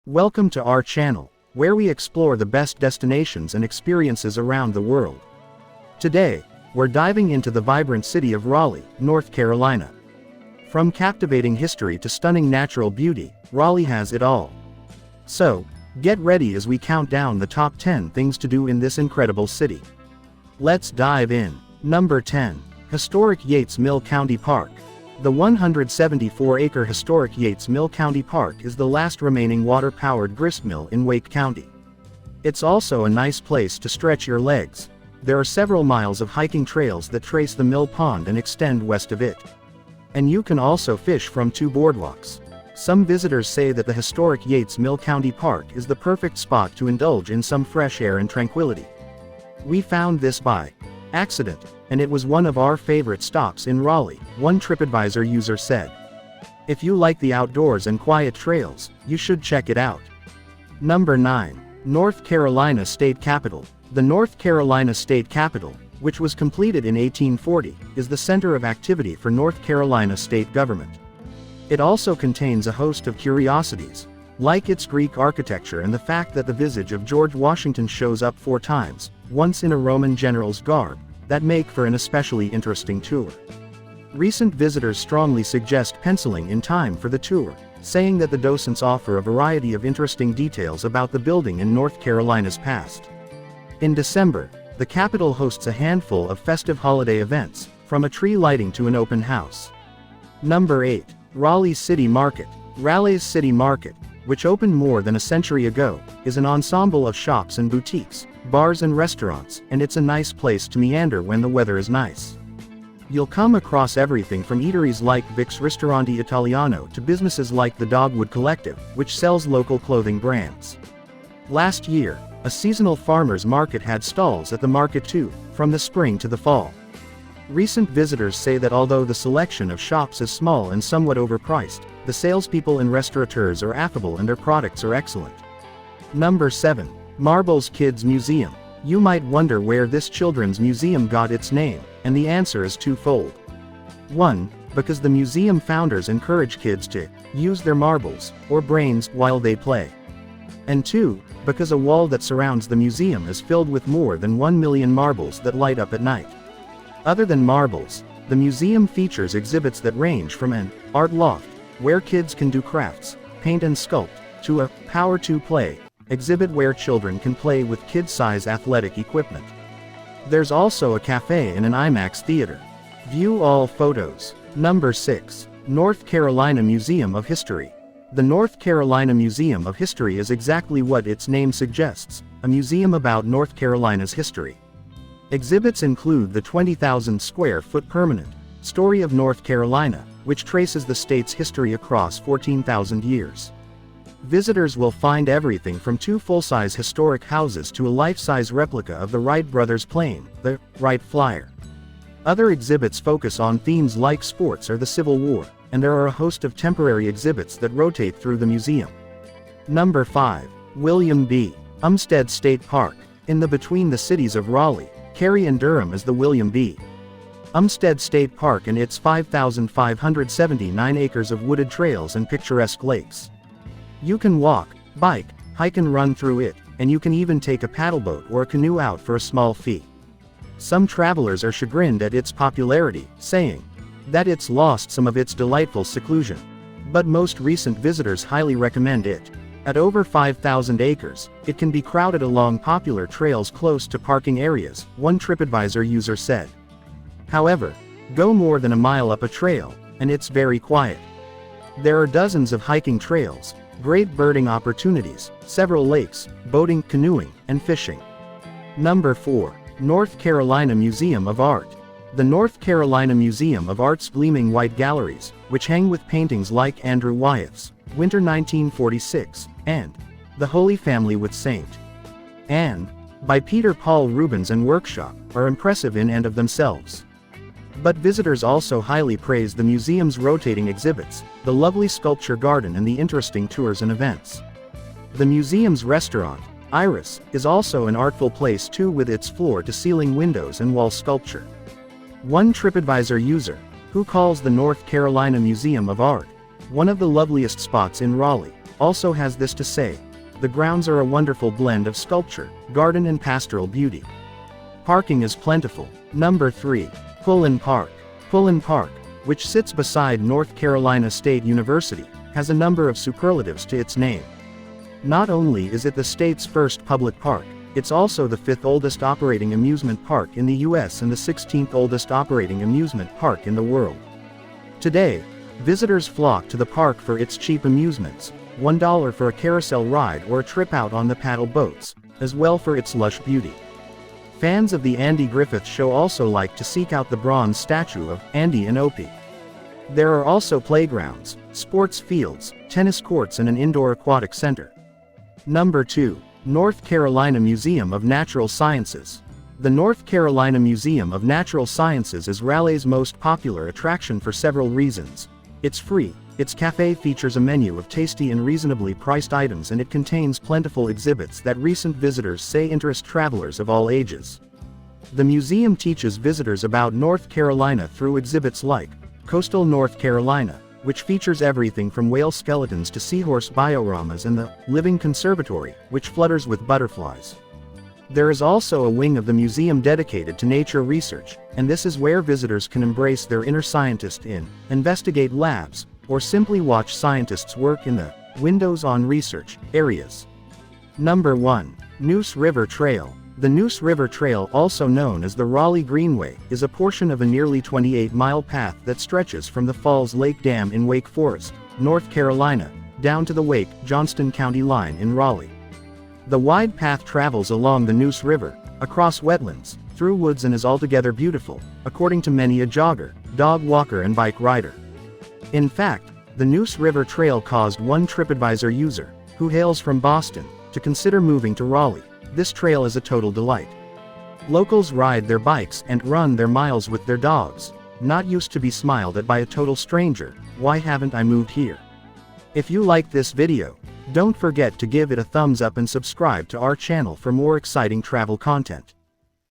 Welcome to our channel, where we explore the best destinations and experiences around the world. Today, we're diving into the vibrant city of Raleigh, North Carolina. From captivating history to stunning natural beauty, Raleigh has it all. So, get ready as we count down the top 10 things to do in this incredible city. Let's dive in. Number 10. Historic Yates Mill County Park. The 174-acre historic Yates Mill County Park is the last remaining water-powered gristmill in Wake County. It's also a nice place to stretch your legs. There are several miles of hiking trails that trace the mill pond and extend west of it. And you can also fish from 2 boardwalks. Some visitors say that the historic Yates Mill County Park is the perfect spot to indulge in some fresh air and tranquility. We found this by accident, and it was one of our favorite stops in Raleigh, one TripAdvisor user said. If you like the outdoors and quiet trails, you should check it out. Number 9. North Carolina State Capitol. The North Carolina State Capitol, which was completed in 1840, is the center of activity for North Carolina state government. It also contains a host of curiosities, like its Greek architecture and the fact that the visage of George Washington shows up 4 times, once in a Roman general's garb, that make for an especially interesting tour. Recent visitors strongly suggest penciling in time for the tour, saying that the docents offer a variety of interesting details about the building in North Carolina's past. In December, the Capitol hosts a handful of festive holiday events, from a tree lighting to an open house. Number 8. Raleigh City Market. Raleigh's City Market, which opened more than a century ago, is an ensemble of shops and boutiques, bars and restaurants, and it's a nice place to meander when the weather is nice. You'll come across everything from eateries like Vic's Ristorante Italiano to businesses like the Dogwood Collective, which sells local clothing brands. Last year, a seasonal farmers market had stalls at the market too, from the spring to the fall. Recent visitors say that although the selection of shops is small and somewhat overpriced, the salespeople and restaurateurs are affable and their products are excellent. Number 7. Marbles Kids Museum. You might wonder where this children's museum got its name, and the answer is twofold. 1. Because the museum founders encourage kids to use their marbles, or brains, while they play. And 2. Because a wall that surrounds the museum is filled with more than 1 million marbles that light up at night. Other than marbles, the museum features exhibits that range from an art loft, where kids can do crafts, paint and sculpt, to a Power to Play exhibit where children can play with kid-size athletic equipment. There's also a cafe and an IMAX theater. View all photos. Number 6. North Carolina Museum of History. The North Carolina Museum of History is exactly what its name suggests, a museum about North Carolina's history. Exhibits include the 20,000 square foot permanent Story of North Carolina, which traces the state's history across 14,000 years. Visitors will find everything from 2 full-size historic houses to a life-size replica of the Wright brothers' plane, the Wright Flyer. Other exhibits focus on themes like sports or the Civil War, and there are a host of temporary exhibits that rotate through the museum. Number 5. William B. Umstead State Park. In the between the cities of Raleigh, Cary and Durham is the William B. Umstead State Park and its 5,579 acres of wooded trails and picturesque lakes. You can walk, bike, hike and run through it, and you can even take a paddleboat or a canoe out for a small fee. Some travelers are chagrined at its popularity, saying that it's lost some of its delightful seclusion. But most recent visitors highly recommend it. At over 5,000 acres, it can be crowded along popular trails close to parking areas, one TripAdvisor user said. However, go more than a mile up a trail, and it's very quiet. There are dozens of hiking trails, great birding opportunities, several lakes, boating, canoeing, and fishing. Number 4. North Carolina Museum of Art. The North Carolina Museum of Art's gleaming white galleries, which hang with paintings like Andrew Wyeth's Winter 1946, and The Holy Family with St. Anne, by Peter Paul Rubens and Workshop, are impressive in and of themselves. But visitors also highly praise the museum's rotating exhibits, the lovely sculpture garden and the interesting tours and events. The museum's restaurant, Iris, is also an artful place too, with its floor-to-ceiling windows and wall sculpture. One TripAdvisor user, who calls the North Carolina Museum of Art one of the loveliest spots in Raleigh, also has this to say: the grounds are a wonderful blend of sculpture, garden and pastoral beauty. Parking is plentiful. Number 3. Pullen Park. Pullen Park, which sits beside North Carolina State University, has a number of superlatives to its name. Not only is it the state's first public park, it's also the 5th oldest operating amusement park in the US and the 16th oldest operating amusement park in the world. Today, visitors flock to the park for its cheap amusements, $1 for a carousel ride or a trip out on the paddle boats, as well for its lush beauty. Fans of the Andy Griffith Show also like to seek out the bronze statue of Andy and Opie. There are also playgrounds, sports fields, tennis courts and an indoor aquatic center. Number 2. North Carolina Museum of Natural Sciences. The North Carolina Museum of Natural Sciences is Raleigh's most popular attraction for several reasons. It's free, its cafe features a menu of tasty and reasonably priced items, and it contains plentiful exhibits that recent visitors say interest travelers of all ages. The museum teaches visitors about North Carolina through exhibits like Coastal North Carolina, which features everything from whale skeletons to seahorse dioramas, and the Living Conservatory, which flutters with butterflies. There is also a wing of the museum dedicated to nature research, and this is where visitors can embrace their inner scientist in investigate labs, or simply watch scientists work in the Windows on Research areas. Number 1. Noose River Trail. The Noose River Trail, also known as the Raleigh Greenway, is a portion of a nearly 28-mile path that stretches from the Falls Lake Dam in Wake Forest, North Carolina, down to the Wake-Johnston County line in Raleigh. The wide path travels along the Noose River, across wetlands, through woods, and is altogether beautiful, according to many a jogger, dog walker and bike rider. In fact, the Noose River Trail caused one TripAdvisor user, who hails from Boston, to consider moving to Raleigh. This trail is a total delight. Locals ride their bikes and run their miles with their dogs. Not used to be smiled at by a total stranger. Why haven't I moved here? If you like this video, don't forget to give it a thumbs up and subscribe to our channel for more exciting travel content.